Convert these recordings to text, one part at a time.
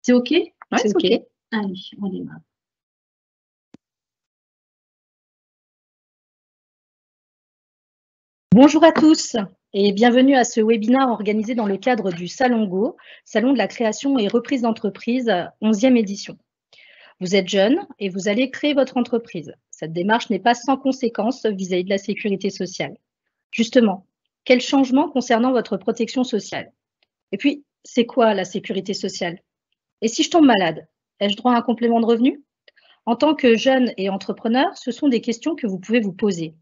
C'est OK? Ouais, c'est OK. Allez, on démarre. Bonjour à tous et bienvenue à ce webinaire organisé dans le cadre du Salon Go, Salon de la création et reprise d'entreprise, 11e édition. Vous êtes jeune et vous allez créer votre entreprise. Cette démarche n'est pas sans conséquences vis-à-vis de la sécurité sociale. Justement, quels changements concernant votre protection sociale? Et puis, c'est quoi la sécurité sociale? Et si je tombe malade, ai-je droit à un complément de revenu? En tant que jeune et entrepreneur, ce sont des questions que vous pouvez vous poser.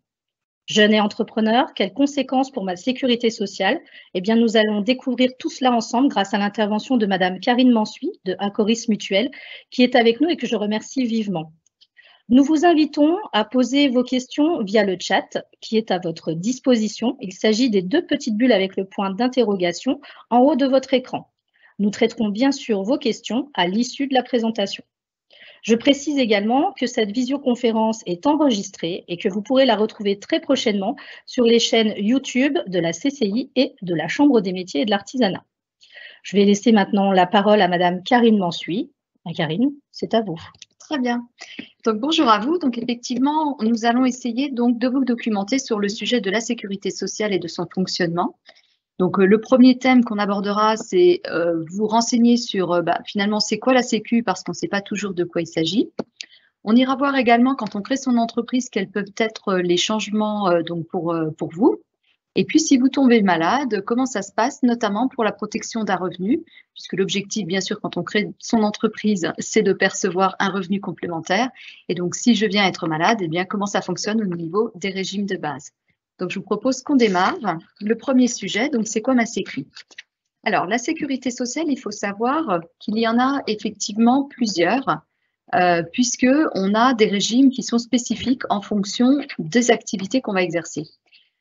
Jeune et entrepreneur, quelles conséquences pour ma sécurité sociale? Eh bien, nous allons découvrir tout cela ensemble grâce à l'intervention de Madame Karine Mansuy de Acoris Mutuelle, qui est avec nous et que je remercie vivement. Nous vous invitons à poser vos questions via le chat qui est à votre disposition. Il s'agit des deux petites bulles avec le point d'interrogation en haut de votre écran. Nous traiterons bien sûr vos questions à l'issue de la présentation. Je précise également que cette visioconférence est enregistrée et que vous pourrez la retrouver très prochainement sur les chaînes YouTube de la CCI et de la Chambre des métiers et de l'artisanat. Je vais laisser maintenant la parole à Madame Karine Mansuy. Karine, c'est à vous. Très bien. Donc, bonjour à vous. Donc, effectivement, nous allons essayer donc de vous documenter sur le sujet de la sécurité sociale et de son fonctionnement. Donc, le premier thème qu'on abordera, c'est vous renseigner sur finalement c'est quoi la Sécu parce qu'on ne sait pas toujours de quoi il s'agit. On ira voir également quand on crée son entreprise quels peuvent être les changements donc pour vous. Et puis, si vous tombez malade, comment ça se passe, notamment pour la protection d'un revenu, puisque l'objectif, bien sûr, quand on crée son entreprise, c'est de percevoir un revenu complémentaire. Et donc, si je viens être malade, eh bien, comment ça fonctionne au niveau des régimes de base. Donc, je vous propose qu'on démarre. Le premier sujet, donc, c'est quoi ma Sécu? Alors, la sécurité sociale, il faut savoir qu'il y en a effectivement plusieurs, puisqu'on a des régimes qui sont spécifiques en fonction des activités qu'on va exercer.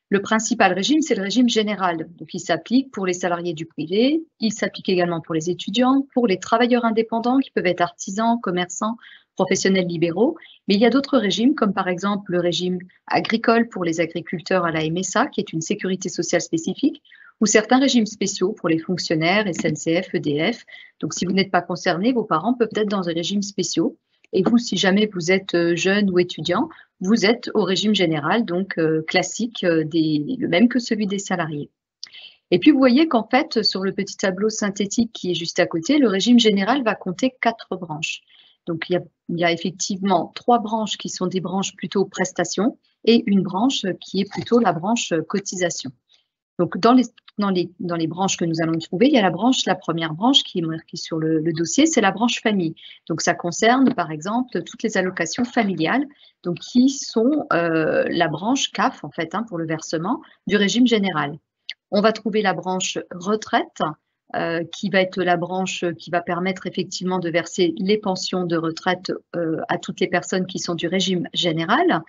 Le principal régime, c'est le régime général. Donc, il s'applique pour les salariés du privé, il s'applique également pour les étudiants, pour les travailleurs indépendants qui peuvent être artisans, commerçants, professionnels libéraux. Mais il y a d'autres régimes, comme par exemple le régime agricole pour les agriculteurs à la MSA, qui est une sécurité sociale spécifique, ou certains régimes spéciaux pour les fonctionnaires, SNCF, EDF. Donc, si vous n'êtes pas concerné, vos parents peuvent être dans des régimes spéciaux. Et vous, si jamais vous êtes jeune ou étudiant, vous êtes au régime général, donc classique, le même que celui des salariés. Et puis, vous voyez qu'en fait, sur le petit tableau synthétique qui est juste à côté, le régime général va compter 4 branches. Donc, il y a effectivement 3 branches qui sont des branches plutôt prestations et une branche qui est plutôt la branche cotisation. Donc, dans les branches que nous allons trouver, il y a la première branche qui est marquée sur le dossier, c'est la branche famille. Donc, ça concerne, par exemple, toutes les allocations familiales, donc qui sont la branche CAF, en fait, pour le versement du régime général. On va trouver la branche retraite, qui va être la branche qui va permettre effectivement de verser les pensions de retraite à toutes les personnes qui sont du régime général.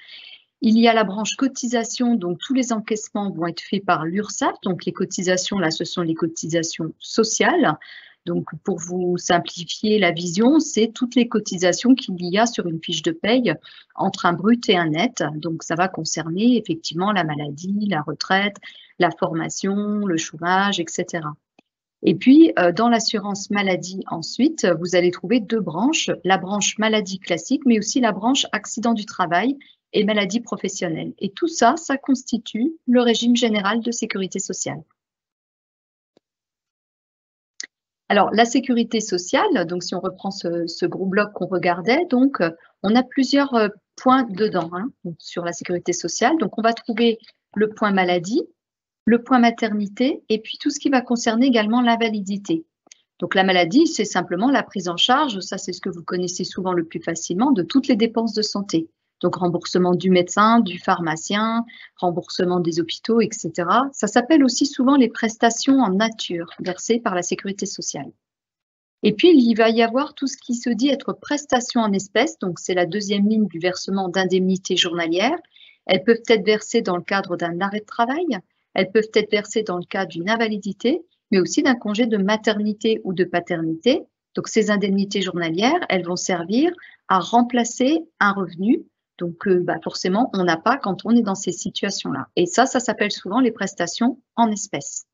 Il y a la branche cotisation, donc tous les encaissements vont être faits par l'URSSAF. Donc les cotisations, là, ce sont les cotisations sociales. Donc pour vous simplifier la vision, c'est toutes les cotisations qu'il y a sur une fiche de paye entre un brut et un net. Donc ça va concerner effectivement la maladie, la retraite, la formation, le chômage, etc. Et puis, dans l'assurance maladie, ensuite, vous allez trouver 2 branches, la branche maladie classique, mais aussi la branche accident du travail et maladie professionnelle. Et tout ça, ça constitue le régime général de sécurité sociale. Alors, la sécurité sociale, donc si on reprend ce gros bloc qu'on regardait, donc on a plusieurs points dedans sur la sécurité sociale. Donc, on va trouver le point maladie, le point maternité et puis tout ce qui va concerner également l'invalidité. Donc, la maladie, c'est simplement la prise en charge, ça c'est ce que vous connaissez souvent le plus facilement, de toutes les dépenses de santé. Donc, remboursement du médecin, du pharmacien, remboursement des hôpitaux, etc. Ça s'appelle aussi souvent les prestations en nature versées par la sécurité sociale. Et puis, il va y avoir tout ce qui se dit être prestations en espèces. Donc, c'est la deuxième ligne du versement d'indemnités journalières. Elles peuvent être versées dans le cadre d'un arrêt de travail. Elles peuvent être versées dans le cadre d'une invalidité, mais aussi d'un congé de maternité ou de paternité. Donc, ces indemnités journalières, elles vont servir à remplacer un revenu. Donc, forcément, on n'a pas quand on est dans ces situations-là. Et ça s'appelle souvent les prestations en espèces.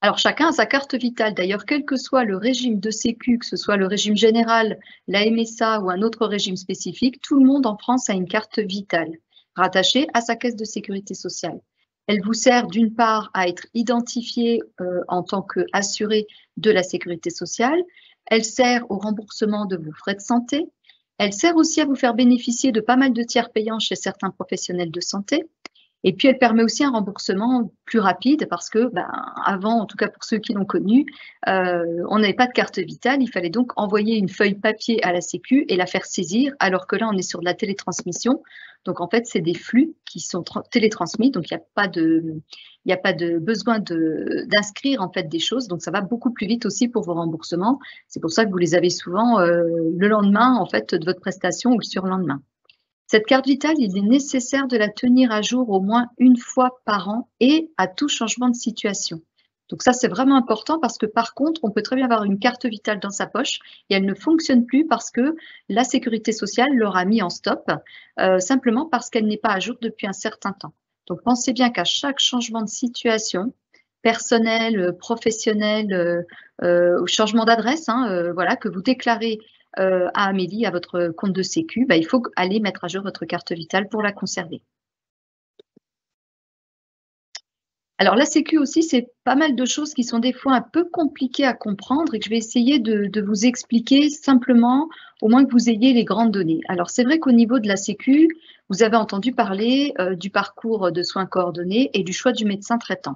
Alors, chacun a sa carte vitale. D'ailleurs, quel que soit le régime de sécu, que ce soit le régime général, la MSA ou un autre régime spécifique, tout le monde en France a une carte vitale rattachée à sa caisse de sécurité sociale. Elle vous sert d'une part à être identifié en tant qu'assuré de la sécurité sociale. Elle sert au remboursement de vos frais de santé. Elle sert aussi à vous faire bénéficier de pas mal de tiers payants chez certains professionnels de santé. Et puis, elle permet aussi un remboursement plus rapide parce que, avant, en tout cas pour ceux qui l'ont connu, on n'avait pas de carte vitale. Il fallait donc envoyer une feuille papier à la Sécu et la faire saisir, alors que là, on est sur de la télétransmission. Donc, en fait, c'est des flux qui sont télétransmis. Donc, il n'y a pas de besoin d'inscrire en fait des choses. Donc, ça va beaucoup plus vite aussi pour vos remboursements. C'est pour ça que vous les avez souvent le lendemain en fait de votre prestation ou le surlendemain. Cette carte vitale, il est nécessaire de la tenir à jour au moins une fois par an et à tout changement de situation. Donc ça, c'est vraiment important parce que par contre, on peut très bien avoir une carte vitale dans sa poche et elle ne fonctionne plus parce que la sécurité sociale l'aura mis en stop, simplement parce qu'elle n'est pas à jour depuis un certain temps. Donc pensez bien qu'à chaque changement de situation, personnel, professionnel, ou changement d'adresse, voilà, que vous déclarez à Amélie, à votre compte de sécu, il faut aller mettre à jour votre carte vitale pour la conserver. Alors la sécu aussi, c'est pas mal de choses qui sont des fois un peu compliquées à comprendre et que je vais essayer de vous expliquer simplement, au moins que vous ayez les grandes données. Alors c'est vrai qu'au niveau de la sécu, vous avez entendu parler du parcours de soins coordonnés et du choix du médecin traitant.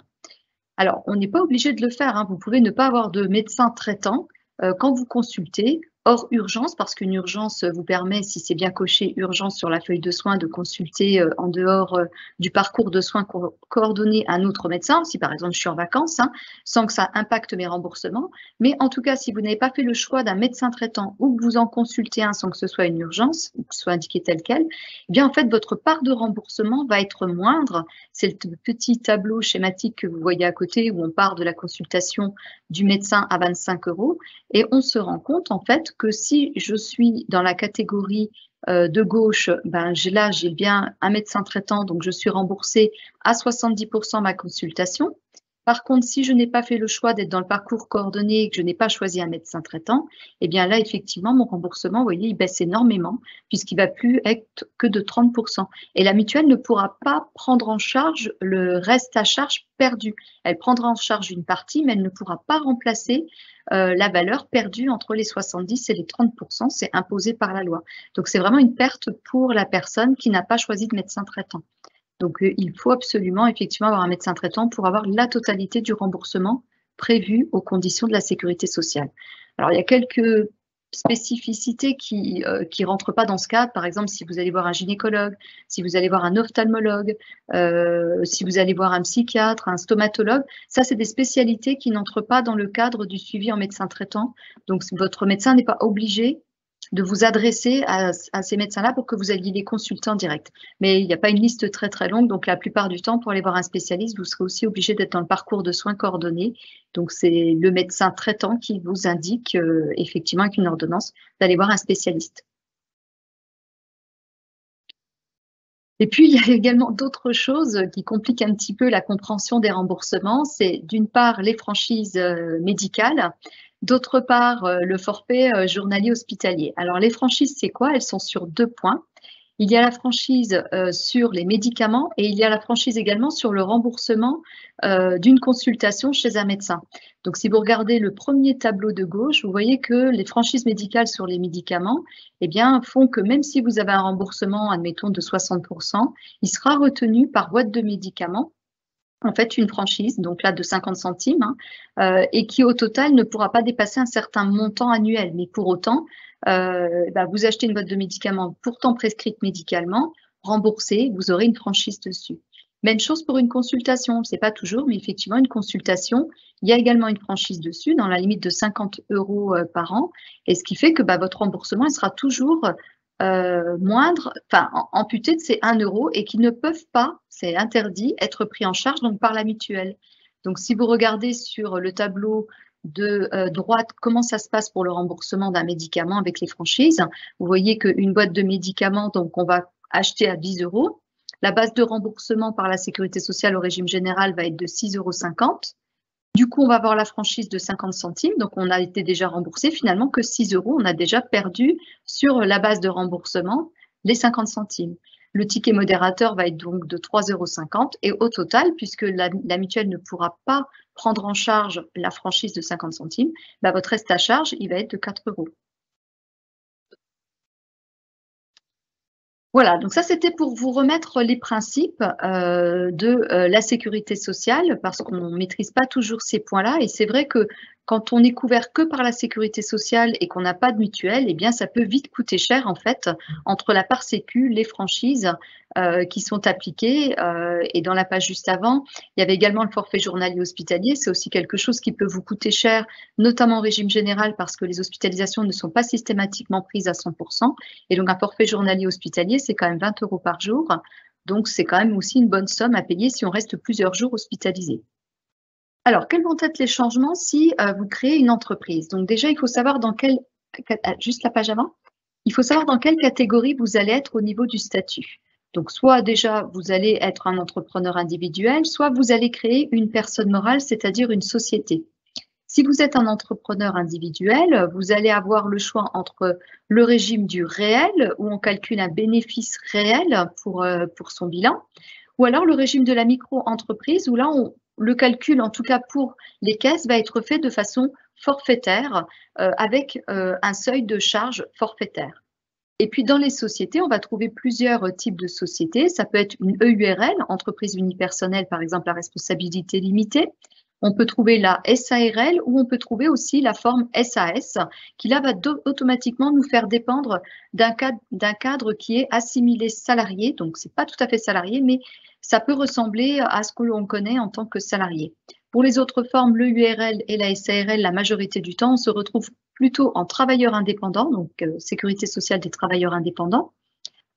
Alors, on n'est pas obligé de le faire, vous pouvez ne pas avoir de médecin traitant quand vous consultez, hors urgence, parce qu'une urgence vous permet, si c'est bien coché urgence sur la feuille de soins, de consulter en dehors du parcours de soins coordonné un autre médecin, si par exemple je suis en vacances, sans que ça impacte mes remboursements. Mais en tout cas, si vous n'avez pas fait le choix d'un médecin traitant ou que vous en consultez un sans que ce soit une urgence, ou que ce soit indiqué tel quel, eh bien en fait, votre part de remboursement va être moindre. C'est le petit tableau schématique que vous voyez à côté où on part de la consultation du médecin à 25 € et on se rend compte en fait que si je suis dans la catégorie de gauche, là j'ai bien un médecin traitant, donc je suis remboursée à 70% ma consultation. Par contre, si je n'ai pas fait le choix d'être dans le parcours coordonné et que je n'ai pas choisi un médecin traitant, eh bien là, effectivement, mon remboursement, vous voyez, il baisse énormément puisqu'il ne va plus être que de 30%. Et la mutuelle ne pourra pas prendre en charge le reste à charge perdu. Elle prendra en charge une partie, mais elle ne pourra pas remplacer la valeur perdue entre les 70 et les 30%. C'est imposé par la loi. Donc, c'est vraiment une perte pour la personne qui n'a pas choisi de médecin traitant. Donc, il faut absolument, effectivement, avoir un médecin traitant pour avoir la totalité du remboursement prévu aux conditions de la sécurité sociale. Alors, il y a quelques spécificités qui ne rentrent pas dans ce cadre. Par exemple, si vous allez voir un gynécologue, si vous allez voir un ophtalmologue, si vous allez voir un psychiatre, un stomatologue, ça, c'est des spécialités qui n'entrent pas dans le cadre du suivi en médecin traitant. Donc, votre médecin n'est pas obligé de vous adresser à ces médecins-là pour que vous alliez les consulter en direct. Mais il n'y a pas une liste très très longue, donc la plupart du temps, pour aller voir un spécialiste, vous serez aussi obligé d'être dans le parcours de soins coordonnés. Donc c'est le médecin traitant qui vous indique effectivement avec une ordonnance d'aller voir un spécialiste. Et puis, il y a également d'autres choses qui compliquent un petit peu la compréhension des remboursements. C'est d'une part les franchises médicales, d'autre part le forfait journalier hospitalier. Alors, les franchises, c'est quoi? Elles sont sur 2 points. Il y a la franchise sur les médicaments et il y a la franchise également sur le remboursement d'une consultation chez un médecin. Donc, si vous regardez le premier tableau de gauche, vous voyez que les franchises médicales sur les médicaments font que même si vous avez un remboursement, admettons, de 60%, il sera retenu par boîte de médicaments, en fait, une franchise, donc là de 50 centimes, et qui au total ne pourra pas dépasser un certain montant annuel. Mais pour autant, vous achetez une boîte de médicaments pourtant prescrite médicalement, remboursée, vous aurez une franchise dessus. Même chose pour une consultation, c'est pas toujours, mais effectivement, une consultation, il y a également une franchise dessus, dans la limite de 50 € par an, et ce qui fait que votre remboursement il sera toujours moindre, amputé de ces 1 € et qui ne peuvent pas, c'est interdit, être pris en charge donc par la mutuelle. Donc, si vous regardez sur le tableau de droite, comment ça se passe pour le remboursement d'un médicament avec les franchises, vous voyez qu'une boîte de médicaments, donc on va acheter à 10 €. La base de remboursement par la sécurité sociale au régime général va être de 6,50 €. Du coup, on va avoir la franchise de 50 centimes, donc on a été déjà remboursé finalement que 6 €, on a déjà perdu sur la base de remboursement les 50 centimes. Le ticket modérateur va être donc de 3,50 € et au total, puisque la mutuelle ne pourra pas prendre en charge la franchise de 50 centimes, bah, votre reste à charge, il va être de 4 €. Voilà, donc ça c'était pour vous remettre les principes de la sécurité sociale parce qu'on ne maîtrise pas toujours ces points-là et c'est vrai que quand on est couvert que par la sécurité sociale et qu'on n'a pas de mutuelle, eh bien ça peut vite coûter cher en fait entre la part sécu, les franchises qui sont appliquées et dans la page juste avant, il y avait également le forfait journalier hospitalier, c'est aussi quelque chose qui peut vous coûter cher, notamment au régime général parce que les hospitalisations ne sont pas systématiquement prises à 100%. Et donc, un forfait journalier hospitalier, c'est quand même 20 € par jour. Donc, c'est quand même aussi une bonne somme à payer si on reste plusieurs jours hospitalisé. Alors, quels vont être les changements si vous créez une entreprise? Donc, déjà, il faut savoir dans quelle, juste la page avant, il faut savoir dans quelle catégorie vous allez être au niveau du statut. Donc, soit déjà, vous allez être un entrepreneur individuel, soit vous allez créer une personne morale, c'est-à-dire une société. Si vous êtes un entrepreneur individuel, vous allez avoir le choix entre le régime du réel, où on calcule un bénéfice réel pour son bilan, ou alors le régime de la micro-entreprise, où là, le calcul, en tout cas pour les caisses, va être fait de façon forfaitaire, avec un seuil de charge forfaitaire. Et puis dans les sociétés, on va trouver plusieurs types de sociétés. Ça peut être une EURL, entreprise unipersonnelle, par exemple à responsabilité limitée. On peut trouver la SARL ou on peut trouver aussi la forme SAS qui là va automatiquement nous faire dépendre d'un cadre qui est assimilé salarié. Donc, ce n'est pas tout à fait salarié, mais ça peut ressembler à ce que l'on connaît en tant que salarié. Pour les autres formes, l'EURL et la SARL, la majorité du temps, on se retrouve plutôt en travailleur indépendant, donc sécurité sociale des travailleurs indépendants.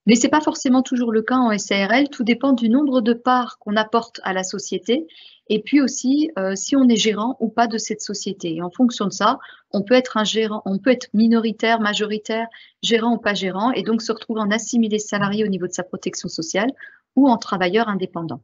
Mais ce n'est pas forcément toujours le cas en SARL, tout dépend du nombre de parts qu'on apporte à la société et puis aussi si on est gérant ou pas de cette société. Et en fonction de ça, on peut être un gérant, on peut être minoritaire, majoritaire, gérant ou pas gérant et donc se retrouver en assimilé salarié au niveau de sa protection sociale ou en travailleur indépendant.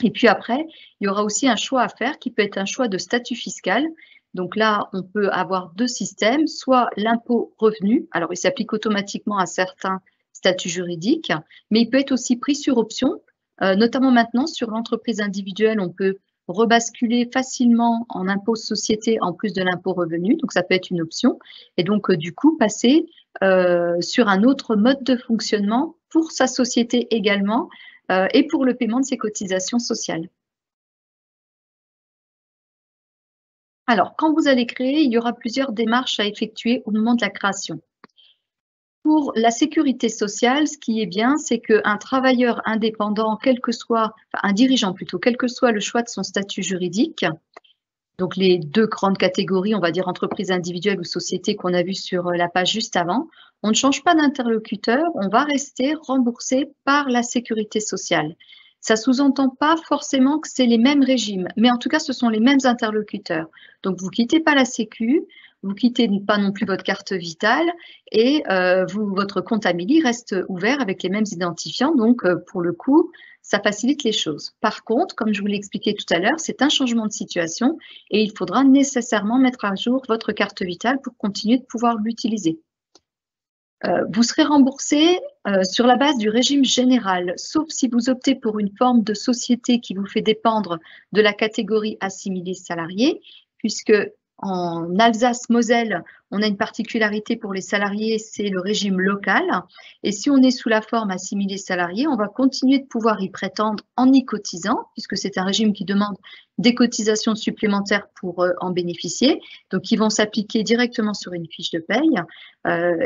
Et puis après, il y aura aussi un choix à faire qui peut être un choix de statut fiscal. Donc là, on peut avoir deux systèmes, soit l'impôt revenu, alors il s'applique automatiquement à certains statuts juridiques, mais il peut être aussi pris sur option, notamment maintenant sur l'entreprise individuelle, on peut rebasculer facilement en impôt société en plus de l'impôt revenu, donc ça peut être une option, et donc du coup passer sur un autre mode de fonctionnement pour sa société également, et pour le paiement de ses cotisations sociales. Alors, quand vous allez créer, il y aura plusieurs démarches à effectuer au moment de la création. Pour la sécurité sociale, ce qui est bien, c'est qu'un travailleur indépendant, quel que soit, enfin un dirigeant plutôt, quel que soit le choix de son statut juridique, donc les deux grandes catégories, on va dire entreprise individuelle ou société qu'on a vu sur la page juste avant, on ne change pas d'interlocuteur, on va rester remboursé par la sécurité sociale. Ça sous-entend pas forcément que c'est les mêmes régimes, mais en tout cas, ce sont les mêmes interlocuteurs. Donc, vous quittez pas la Sécu, vous quittez pas non plus votre carte vitale et votre compte Amélie reste ouvert avec les mêmes identifiants. Donc, pour le coup, ça facilite les choses. Par contre, comme je vous l'ai expliqué tout à l'heure, c'est un changement de situation et il faudra nécessairement mettre à jour votre carte vitale pour continuer de pouvoir l'utiliser. Vous serez remboursé sur la base du régime général, sauf si vous optez pour une forme de société qui vous fait dépendre de la catégorie assimilée salarié, puisque en Alsace-Moselle, on a une particularité pour les salariés, c'est le régime local. Et si on est sous la forme assimilée salarié, on va continuer de pouvoir y prétendre en y cotisant, puisque c'est un régime qui demande des cotisations supplémentaires pour en bénéficier, donc qui vont s'appliquer directement sur une fiche de paye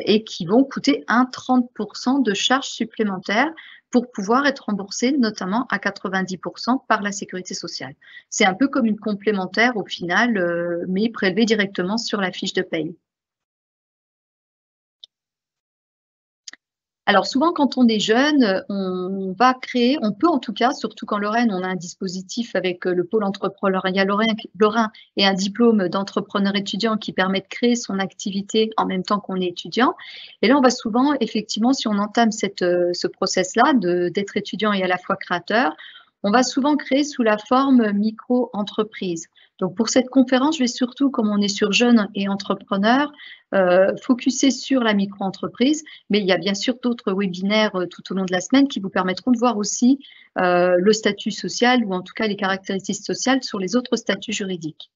et qui vont coûter 30% de charges supplémentaires pour pouvoir être remboursé, notamment à 90% par la sécurité sociale. C'est un peu comme une complémentaire au final, mais prélevée directement sur la fiche de paye. Alors souvent, quand on est jeune, on va créer, on peut en tout cas, surtout qu'en Lorraine, on a un dispositif avec le pôle entrepreneuriat lorrain et un diplôme d'entrepreneur étudiant qui permet de créer son activité en même temps qu'on est étudiant. Et là, on va souvent, effectivement, si on entame ce process-là d'être étudiant et à la fois créateur, on va souvent créer sous la forme micro-entreprise. Donc pour cette conférence, je vais surtout, comme on est sur jeunes et entrepreneurs, focuser sur la micro-entreprise, mais il y a bien sûr d'autres webinaires tout au long de la semaine qui vous permettront de voir aussi le statut social ou en tout cas les caractéristiques sociales sur les autres statuts juridiques.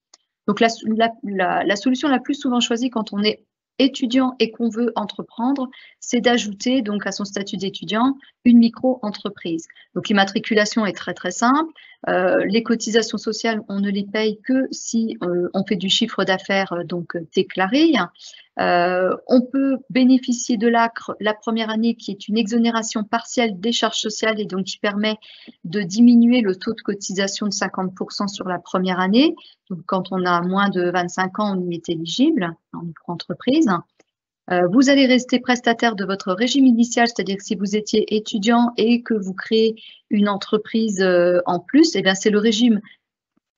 Donc la solution la plus souvent choisie quand on est étudiant et qu'on veut entreprendre, c'est d'ajouter donc à son statut d'étudiant une micro-entreprise. Donc l'immatriculation est très très simple. Les cotisations sociales, on ne les paye que si on fait du chiffre d'affaires donc déclaré. On peut bénéficier de l'ACRE la première année, qui est une exonération partielle des charges sociales et donc qui permet de diminuer le taux de cotisation de 50% sur la première année. Donc, quand on a moins de 25 ans, on y est éligible en micro-entreprise. Vous allez rester prestataire de votre régime initial, c'est-à-dire que si vous étiez étudiant et que vous créez une entreprise en plus, eh bien c'est le régime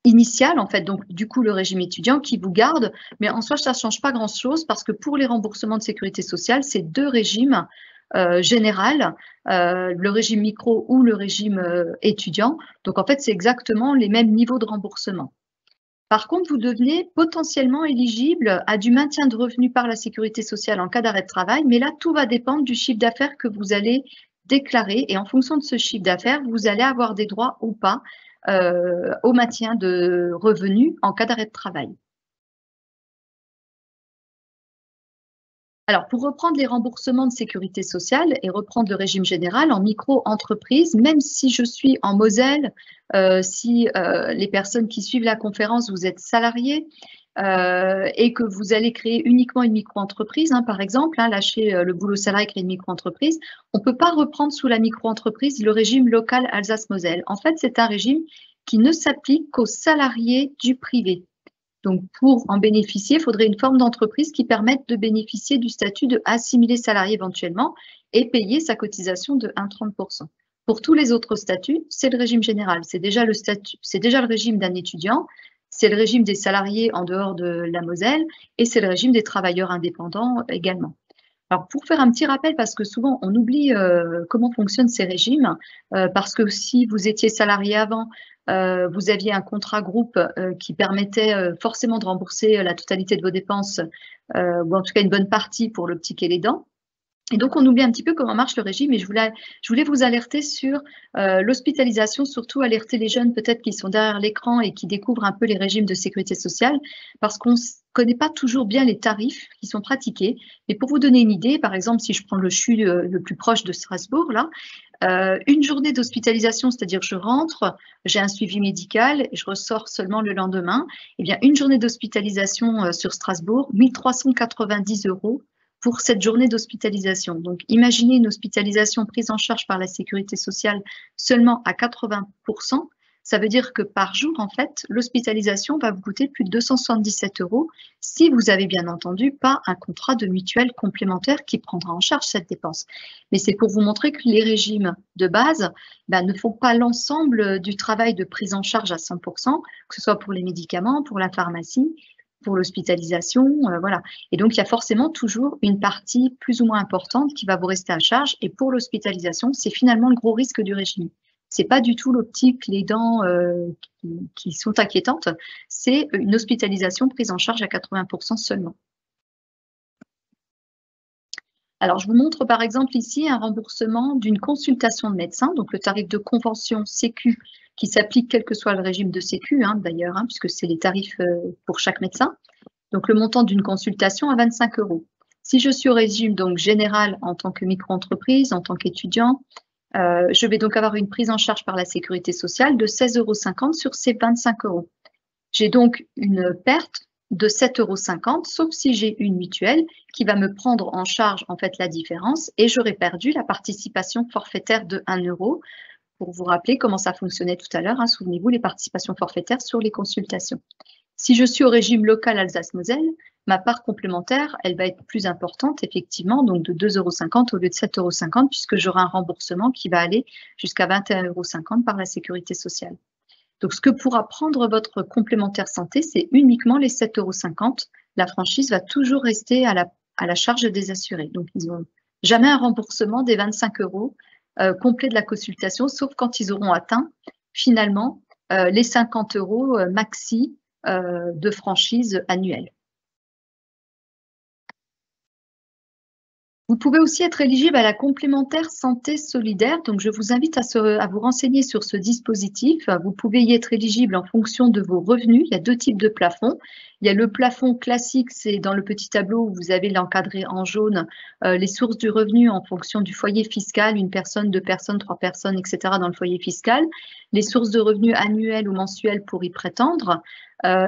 initial, en fait, donc du coup le régime étudiant qui vous garde, mais en soi ça ne change pas grand-chose parce que pour les remboursements de sécurité sociale, c'est deux régimes général, le régime micro ou le régime étudiant. Donc en fait, c'est exactement les mêmes niveaux de remboursement. Par contre, vous devenez potentiellement éligible à du maintien de revenus par la sécurité sociale en cas d'arrêt de travail, mais là, tout va dépendre du chiffre d'affaires que vous allez déclarer et en fonction de ce chiffre d'affaires, vous allez avoir des droits ou pas au maintien de revenus en cas d'arrêt de travail. Alors, pour reprendre les remboursements de sécurité sociale et reprendre le régime général en micro-entreprise, même si je suis en Moselle, si les personnes qui suivent la conférence, vous êtes salariés et que vous allez créer uniquement une micro-entreprise, par exemple, lâcher le boulot salarié, créer une micro-entreprise, on ne peut pas reprendre sous la micro-entreprise le régime local Alsace-Moselle. En fait, c'est un régime qui ne s'applique qu'aux salariés du privé. Donc, pour en bénéficier, il faudrait une forme d'entreprise qui permette de bénéficier du statut de assimilé salarié éventuellement et payer sa cotisation de 1,30%. Pour tous les autres statuts, c'est le régime général. C'est déjà le régime d'un étudiant, c'est le régime des salariés en dehors de la Moselle et c'est le régime des travailleurs indépendants également. Alors, pour faire un petit rappel, parce que souvent on oublie comment fonctionnent ces régimes, parce que si vous étiez salarié avant, vous aviez un contrat groupe qui permettait forcément de rembourser la totalité de vos dépenses, ou en tout cas une bonne partie pour l'optique et les dents. Et donc, on oublie un petit peu comment marche le régime et je voulais vous alerter sur l'hospitalisation, surtout alerter les jeunes peut-être qui sont derrière l'écran et qui découvrent un peu les régimes de sécurité sociale parce qu'on ne connaît pas toujours bien les tarifs qui sont pratiqués. Et pour vous donner une idée, par exemple, si je prends le CHU le plus proche de Strasbourg, là, une journée d'hospitalisation, c'est-à-dire je rentre, j'ai un suivi médical et je ressors seulement le lendemain, eh bien une journée d'hospitalisation sur Strasbourg, 1 390 € pour cette journée d'hospitalisation. Donc, imaginez une hospitalisation prise en charge par la sécurité sociale seulement à 80%. Ça veut dire que par jour, en fait, l'hospitalisation va vous coûter plus de 277 € si vous avez bien entendu pas un contrat de mutuelle complémentaire qui prendra en charge cette dépense. Mais c'est pour vous montrer que les régimes de base ne font pas l'ensemble du travail de prise en charge à 100%, que ce soit pour les médicaments, pour la pharmacie, pour l'hospitalisation, voilà. Et donc, il y a forcément toujours une partie plus ou moins importante qui va vous rester à charge. Et pour l'hospitalisation, c'est finalement le gros risque du régime. C'est pas du tout l'optique, les dents qui sont inquiétantes, c'est une hospitalisation prise en charge à 80% seulement. Alors, je vous montre par exemple ici un remboursement d'une consultation de médecin, donc le tarif de convention Sécu qui s'applique quel que soit le régime de Sécu d'ailleurs, puisque c'est les tarifs pour chaque médecin. Donc, le montant d'une consultation à 25 €. Si je suis au régime donc général en tant que micro-entreprise, en tant qu'étudiant, je vais donc avoir une prise en charge par la sécurité sociale de 16,50 € sur ces 25 €. J'ai donc une perte de 7,50 €, sauf si j'ai une mutuelle qui va me prendre en charge en fait la différence et j'aurai perdu la participation forfaitaire de 1 € pour vous rappeler comment ça fonctionnait tout à l'heure. Souvenez-vous, les participations forfaitaires sur les consultations. Si je suis au régime local Alsace-Moselle, ma part complémentaire, elle va être plus importante, effectivement, donc de 2,50 € au lieu de 7,50 € puisque j'aurai un remboursement qui va aller jusqu'à 21,50 € par la sécurité sociale. Donc, ce que pourra prendre votre complémentaire santé, c'est uniquement les 7,50 €. La franchise va toujours rester à la charge des assurés. Donc, ils n'ont jamais un remboursement des 25 € complet de la consultation, sauf quand ils auront atteint finalement les 50 € maxi de franchise annuelle. Vous pouvez aussi être éligible à la complémentaire santé solidaire. Donc, je vous invite à vous renseigner sur ce dispositif. Vous pouvez y être éligible en fonction de vos revenus. Il y a 2 types de plafonds. Il y a le plafond classique, c'est dans le petit tableau où vous avez l'encadré en jaune, les sources du revenu en fonction du foyer fiscal, 1 personne, 2 personnes, 3 personnes, etc. dans le foyer fiscal. Les sources de revenus annuelles ou mensuelles pour y prétendre.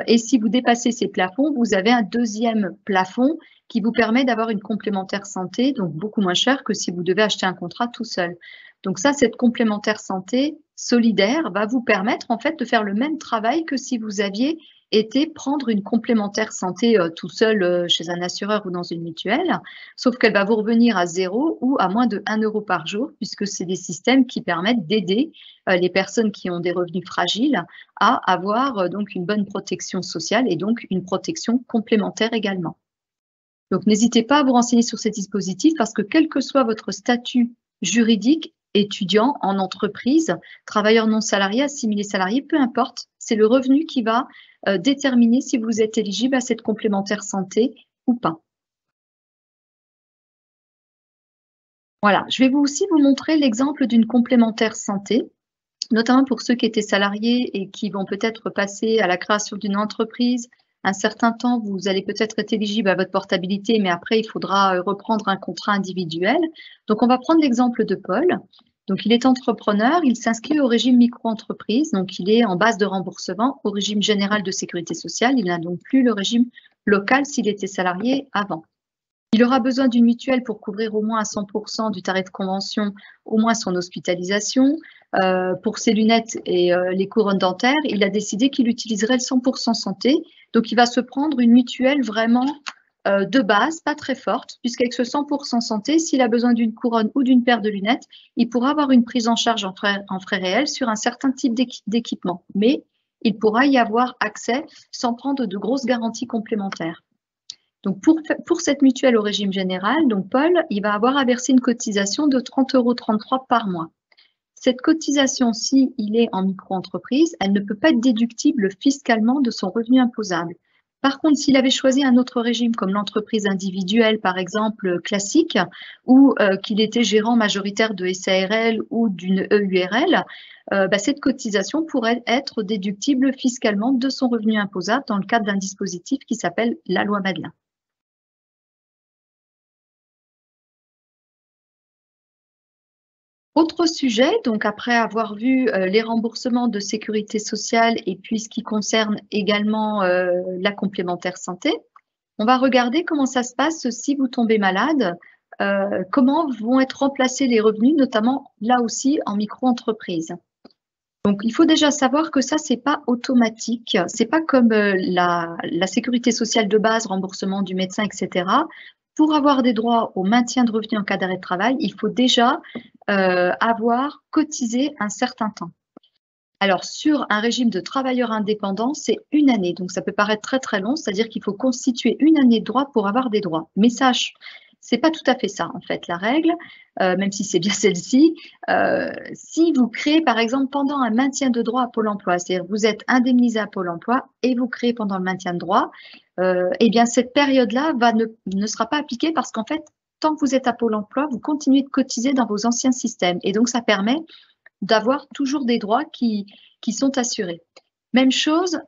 Et si vous dépassez ces plafonds, vous avez un 2e plafond qui vous permet d'avoir une complémentaire santé, donc beaucoup moins cher que si vous devez acheter un contrat tout seul. Donc ça, cette complémentaire santé solidaire va vous permettre en fait de faire le même travail que si vous aviez été prendre une complémentaire santé tout seul chez un assureur ou dans une mutuelle, sauf qu'elle va vous revenir à 0 ou à moins de 1 € par jour, puisque c'est des systèmes qui permettent d'aider les personnes qui ont des revenus fragiles à avoir donc une bonne protection sociale et donc une protection complémentaire également. Donc, n'hésitez pas à vous renseigner sur ces dispositifs parce que quel que soit votre statut juridique, étudiant, en entreprise, travailleur non salarié, assimilé salarié, peu importe, c'est le revenu qui va déterminer si vous êtes éligible à cette complémentaire santé ou pas. Voilà, je vais aussi vous montrer l'exemple d'une complémentaire santé, notamment pour ceux qui étaient salariés et qui vont peut-être passer à la création d'une entreprise. Un certain temps, vous allez peut-être être éligible à votre portabilité, mais après, il faudra reprendre un contrat individuel. Donc, on va prendre l'exemple de Paul. Donc, il est entrepreneur, il s'inscrit au régime micro-entreprise, donc il est en base de remboursement au régime général de sécurité sociale. Il n'a donc plus le régime local s'il était salarié avant. Il aura besoin d'une mutuelle pour couvrir au moins à 100% du tarif de convention, au moins son hospitalisation. Pour ses lunettes et les couronnes dentaires, il a décidé qu'il utiliserait le 100% santé. Donc, il va se prendre une mutuelle vraiment de base, pas très forte, puisqu'avec ce 100% santé, s'il a besoin d'une couronne ou d'une paire de lunettes, il pourra avoir une prise en charge en frais réels sur un certain type d'équipement. Mais il pourra y avoir accès sans prendre de grosses garanties complémentaires. Donc, pour cette mutuelle au régime général, donc Paul, il va avoir à verser une cotisation de 30,33 € par mois. Cette cotisation, s'il est en micro-entreprise, elle ne peut pas être déductible fiscalement de son revenu imposable. Par contre, s'il avait choisi un autre régime comme l'entreprise individuelle, par exemple, classique, ou qu'il était gérant majoritaire de SARL ou d'une EURL, cette cotisation pourrait être déductible fiscalement de son revenu imposable dans le cadre d'un dispositif qui s'appelle la loi Madelin. Autre sujet, donc après avoir vu les remboursements de sécurité sociale et puis ce qui concerne également la complémentaire santé, on va regarder comment ça se passe si vous tombez malade, comment vont être remplacés les revenus, notamment là aussi en micro-entreprise. Donc, il faut déjà savoir que ça, c'est pas automatique. C'est pas comme la sécurité sociale de base, remboursement du médecin, etc. Pour avoir des droits au maintien de revenus en cas d'arrêt de travail, il faut déjà avoir cotisé un certain temps. Alors, sur un régime de travailleur indépendant, c'est 1 année. Donc, ça peut paraître très, très long, c'est-à-dire qu'il faut constituer 1 année de droit pour avoir des droits. Mais sache, c'est pas tout à fait ça, en fait, la règle, même si c'est bien celle-ci. Si vous créez, par exemple, pendant un maintien de droit à Pôle emploi, c'est-à-dire vous êtes indemnisé à Pôle emploi et vous créez pendant le maintien de droit, eh bien, cette période-là ne sera pas appliquée parce qu'en fait, tant que vous êtes à Pôle emploi, vous continuez de cotiser dans vos anciens systèmes. Et donc, ça permet d'avoir toujours des droits qui sont assurés. Même chose,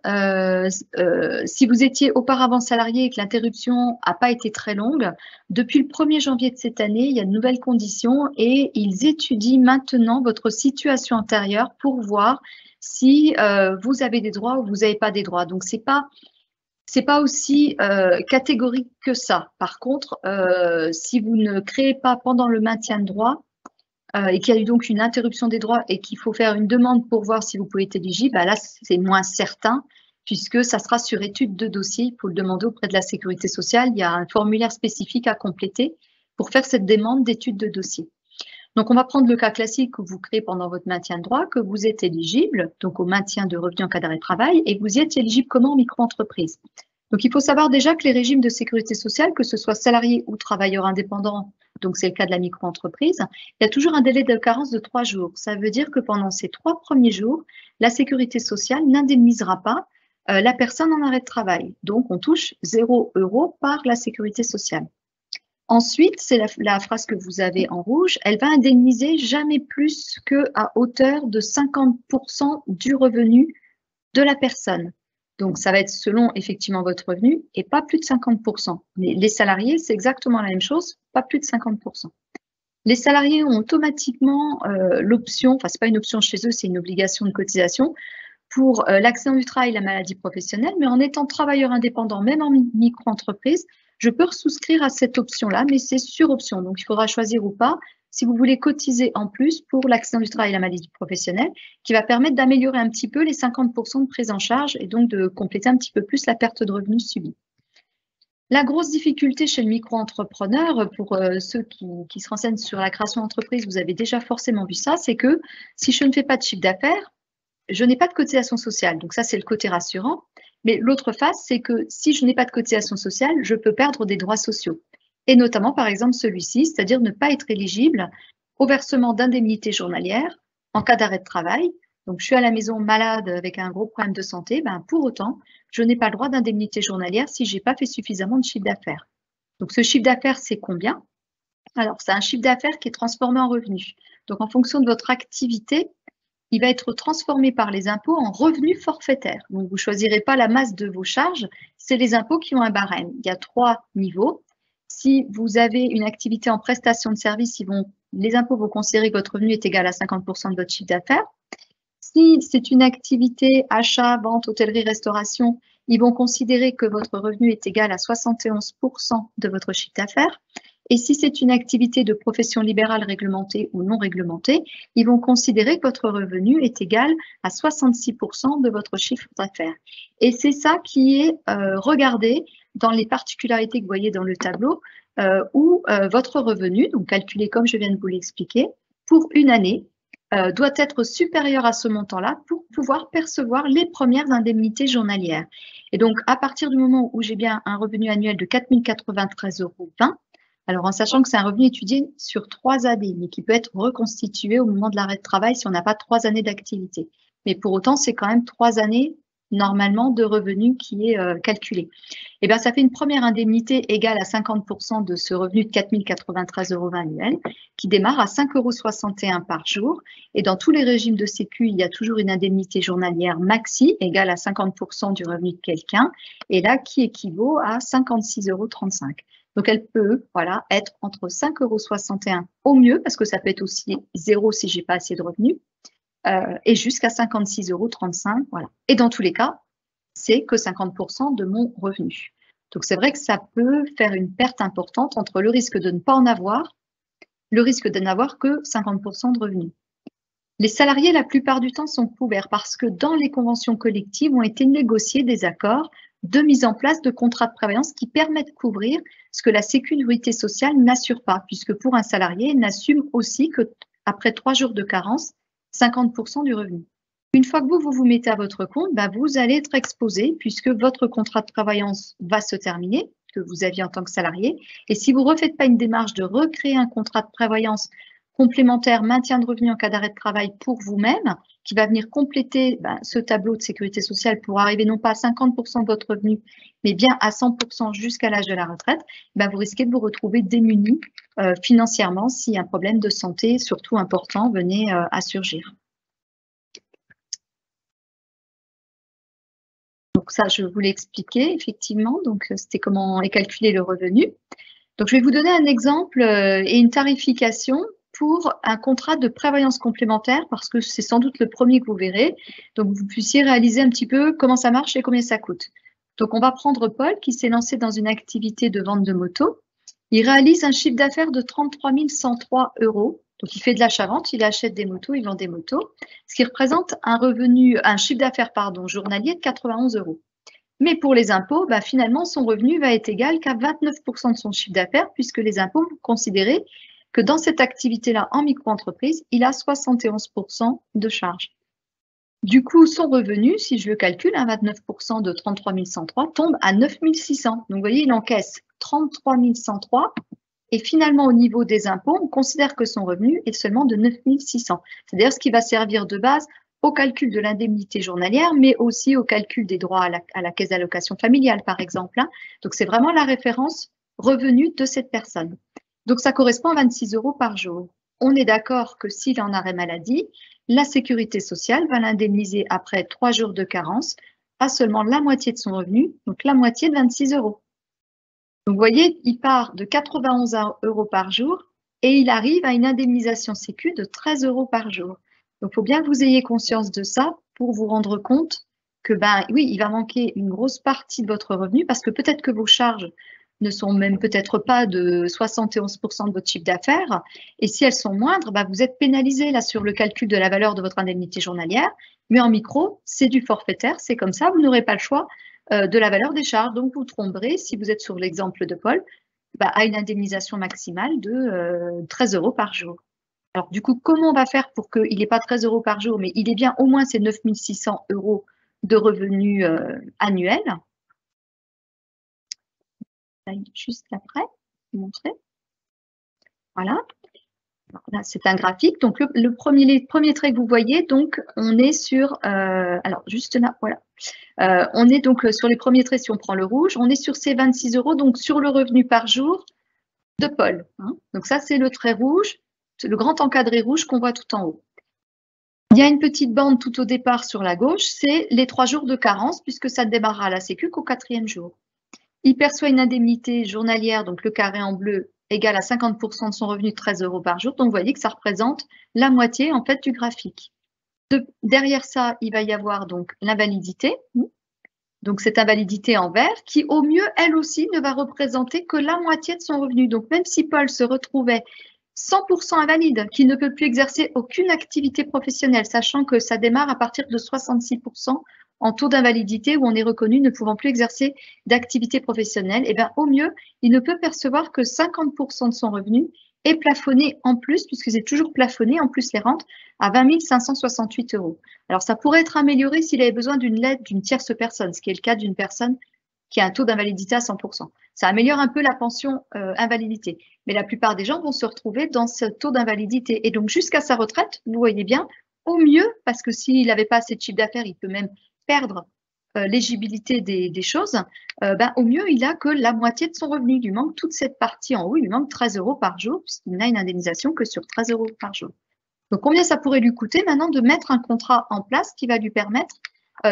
si vous étiez auparavant salarié et que l'interruption n'a pas été très longue, depuis le 1er janvier de cette année, il y a de nouvelles conditions et ils étudient maintenant votre situation antérieure pour voir si vous avez des droits ou vous n'avez pas des droits. Donc, c'est pas aussi catégorique que ça. Par contre, si vous ne créez pas pendant le maintien de droit, et qu'il y a eu donc une interruption des droits et qu'il faut faire une demande pour voir si vous pouvez être éligible, là, c'est moins certain puisque ça sera sur étude de dossier. Il faut le demander auprès de la Sécurité sociale. Il y a un formulaire spécifique à compléter pour faire cette demande d'étude de dossier. Donc, on va prendre le cas classique que vous créez pendant votre maintien de droit, que vous êtes éligible, donc au maintien de revenus en cas d'arrêt de travail, et vous y êtes éligible comment en micro-entreprise. Donc, il faut savoir déjà que les régimes de sécurité sociale, que ce soit salarié ou travailleur indépendant, donc c'est le cas de la micro-entreprise, il y a toujours un délai de carence de 3 jours. Ça veut dire que pendant ces 3 premiers jours, la sécurité sociale n'indemnisera pas la personne en arrêt de travail. Donc, on touche 0 € par la sécurité sociale. Ensuite, c'est la phrase que vous avez en rouge, elle va indemniser jamais plus qu'à hauteur de 50% du revenu de la personne. Donc, ça va être selon effectivement votre revenu et pas plus de 50%. Mais les salariés, c'est exactement la même chose, pas plus de 50%. Les salariés ont automatiquement l'option, enfin, ce n'est pas une option chez eux, c'est une obligation de cotisation pour l'accident du travail et la maladie professionnelle, mais en étant travailleur indépendant, même en micro-entreprise, je peux souscrire à cette option-là, mais c'est sur option. Donc, il faudra choisir ou pas si vous voulez cotiser en plus pour l'accident du travail et la maladie professionnelle, qui va permettre d'améliorer un petit peu les 50% de prise en charge et donc de compléter un petit peu plus la perte de revenus subie. La grosse difficulté chez le micro-entrepreneur, pour ceux qui se renseignent sur la création d'entreprise, vous avez déjà forcément vu ça, c'est que si je ne fais pas de chiffre d'affaires, je n'ai pas de cotisation sociale. Donc ça, c'est le côté rassurant. Mais l'autre face, c'est que si je n'ai pas de cotisation sociale, je peux perdre des droits sociaux. Et notamment, par exemple, celui-ci, c'est-à-dire ne pas être éligible au versement d'indemnités journalières en cas d'arrêt de travail. Donc, je suis à la maison malade avec un gros problème de santé. Pour autant, je n'ai pas le droit d'indemnité journalière si je n'ai pas fait suffisamment de chiffre d'affaires. Donc, ce chiffre d'affaires, c'est combien? Alors, c'est un chiffre d'affaires qui est transformé en revenu. Donc, en fonction de votre activité, il va être transformé par les impôts en revenus forfaitaires. Donc, vous ne choisirez pas la masse de vos charges, c'est les impôts qui ont un barème. Il y a 3 niveaux. Si vous avez une activité en prestation de service, les impôts vont considérer que votre revenu est égal à 50% de votre chiffre d'affaires. Si c'est une activité achat, vente, hôtellerie, restauration, ils vont considérer que votre revenu est égal à 71% de votre chiffre d'affaires. Et si c'est une activité de profession libérale réglementée ou non réglementée, ils vont considérer que votre revenu est égal à 66% de votre chiffre d'affaires. Et c'est ça qui est regardé dans les particularités que vous voyez dans le tableau, où votre revenu, donc calculé comme je viens de vous l'expliquer, pour une année, doit être supérieur à ce montant-là pour pouvoir percevoir les premières indemnités journalières. Et donc, à partir du moment où j'ai bien un revenu annuel de 4 093,20 €, alors en sachant que c'est un revenu étudié sur 3 années, mais qui peut être reconstitué au moment de l'arrêt de travail si on n'a pas 3 années d'activité. Mais pour autant, c'est quand même 3 années normalement de revenus qui est calculé. Et bien, ça fait une première indemnité égale à 50% de ce revenu de 4 093,20 € annuel, qui démarre à 5,61 € par jour. Et dans tous les régimes de sécu, il y a toujours une indemnité journalière maxi égale à 50% du revenu de quelqu'un, et là qui équivaut à 56,35 €. Donc, elle peut être entre 5,61 € au mieux, parce que ça peut être aussi 0 si je n'ai pas assez de revenus, et jusqu'à 56,35 €. Voilà. Et dans tous les cas, c'est que 50% de mon revenu. Donc, c'est vrai que ça peut faire une perte importante entre le risque de ne pas en avoir, le risque de n'avoir que 50% de revenus. Les salariés, la plupart du temps, sont couverts parce que dans les conventions collectives ont été négociés des accords de mise en place de contrats de prévoyance qui permettent de couvrir ce que la sécurité sociale n'assure pas, puisque pour un salarié, elle n'assume aussi qu'après 3 jours de carence, 50% du revenu. Une fois que vous mettez à votre compte, vous allez être exposé puisque votre contrat de prévoyance va se terminer, que vous aviez en tant que salarié. Et si vous ne refaites pas une démarche de recréer un contrat de prévoyance complémentaire maintien de revenus en cas d'arrêt de travail pour vous-même, qui va venir compléter ce tableau de sécurité sociale pour arriver non pas à 50% de votre revenu, mais bien à 100% jusqu'à l'âge de la retraite, vous risquez de vous retrouver démuni financièrement si un problème de santé, surtout important, venait à surgir. Donc ça, je vous l'ai expliqué, effectivement. Donc, c'était comment est calculé le revenu. Donc, je vais vous donner un exemple et une tarification pour un contrat de prévoyance complémentaire parce que c'est sans doute le premier que vous verrez. Donc, vous puissiez réaliser un petit peu comment ça marche et combien ça coûte. Donc, on va prendre Paul qui s'est lancé dans une activité de vente de moto. Il réalise un chiffre d'affaires de 33 103 €. Donc, il fait de l'achat-vente, il achète des motos, il vend des motos, ce qui représente un chiffre d'affaires journalier de 91 €. Mais pour les impôts, finalement, son revenu va être égal qu'à 29% de son chiffre d'affaires puisque les impôts vont considérer que dans cette activité-là, en micro-entreprise, il a 71% de charges. Du coup, son revenu, si je le calcule, 29% de 33 103 tombe à 9 600. Donc, vous voyez, il encaisse 33 103 et finalement, au niveau des impôts, on considère que son revenu est seulement de 9 600. C'est-à-dire ce qui va servir de base au calcul de l'indemnité journalière, mais aussi au calcul des droits à la caisse d'allocation familiale, par exemple. Donc, c'est vraiment la référence revenu de cette personne. Donc, ça correspond à 26 € par jour. On est d'accord que s'il est en arrêt maladie, la sécurité sociale va l'indemniser après 3 jours de carence à seulement la moitié de son revenu, donc la moitié de 26 €. Donc, vous voyez, il part de 91 € par jour et il arrive à une indemnisation sécu de 13 € par jour. Donc, il faut bien que vous ayez conscience de ça pour vous rendre compte que, oui, il va manquer une grosse partie de votre revenu parce que peut-être que vos charges ne sont même peut-être pas de 71% de votre chiffre d'affaires. Et si elles sont moindres, vous êtes pénalisé là sur le calcul de la valeur de votre indemnité journalière. Mais en micro, c'est du forfaitaire, c'est comme ça, vous n'aurez pas le choix de la valeur des charges. Donc, vous tomberez, si vous êtes sur l'exemple de Paul, à une indemnisation maximale de 13 € par jour. Alors, du coup, comment on va faire pour qu'il n'ait pas 13 € par jour, mais il ait bien au moins ces 9 600 € de revenus annuels? Juste après, vous montrer. Voilà. Là, c'est un graphique. Donc, le premier trait que vous voyez, donc, on est sur, alors, juste là, voilà. On est donc sur les premiers traits, si on prend le rouge, on est sur ces 26 €, donc sur le revenu par jour de Paul. Donc, ça, c'est le trait rouge, le grand encadré rouge qu'on voit tout en haut. Il y a une petite bande tout au départ sur la gauche, c'est les 3 jours de carence, puisque ça ne démarrera à la Sécu qu'au 4e jour. Il perçoit une indemnité journalière, donc le carré en bleu, égale à 50% de son revenu de 13 € par jour. Donc, vous voyez que ça représente la moitié, en fait, du graphique. Derrière ça, il va y avoir donc l'invalidité. Donc, cette invalidité en vert qui, au mieux, elle aussi, ne va représenter que la moitié de son revenu. Donc, même si Paul se retrouvait 100% invalide, qui ne peut plus exercer aucune activité professionnelle, sachant que ça démarre à partir de 66% en taux d'invalidité où on est reconnu ne pouvant plus exercer d'activité professionnelle, et bien au mieux, il ne peut percevoir que 50% de son revenu est plafonné en plus, puisque c'est toujours plafonné, en plus les rentes, à 20 568 €. Alors, ça pourrait être amélioré s'il avait besoin d'une aide d'une tierce personne, ce qui est le cas d'une personne qui a un taux d'invalidité à 100%. Ça améliore un peu la pension invalidité. Mais la plupart des gens vont se retrouver dans ce taux d'invalidité. Et donc, jusqu'à sa retraite, vous voyez bien, au mieux, parce que s'il n'avait pas assez de chiffre d'affaires, il peut même perdre l'éligibilité des choses, au mieux, il n'a que la moitié de son revenu. Il lui manque toute cette partie en haut, il lui manque 13 € par jour, puisqu'il n'a une indemnisation que sur 13 € par jour. Donc, combien ça pourrait lui coûter maintenant de mettre un contrat en place qui va lui permettre